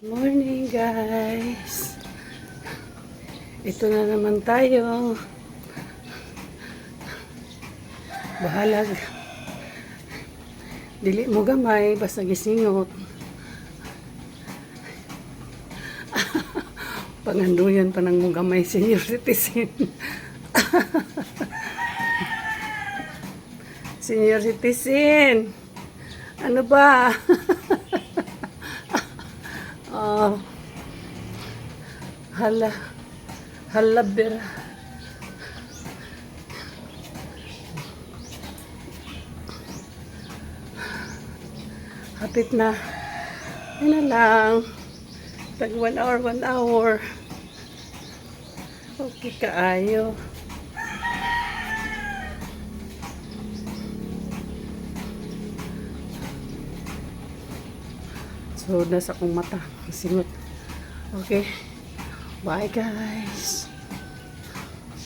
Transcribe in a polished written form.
Morning guys, ito na naman tayo. Bahalag dili mo gamay basta gisingot. Panganduyan pa ng mo gamay senior citizen. Senior citizen, ano ba? Oh, halabira. Hapit na. Yan na lang. Tag 1 hour, 1 hour. Okay, kaayo. So, nasa akong mata. Singot. Okay. Bye, guys.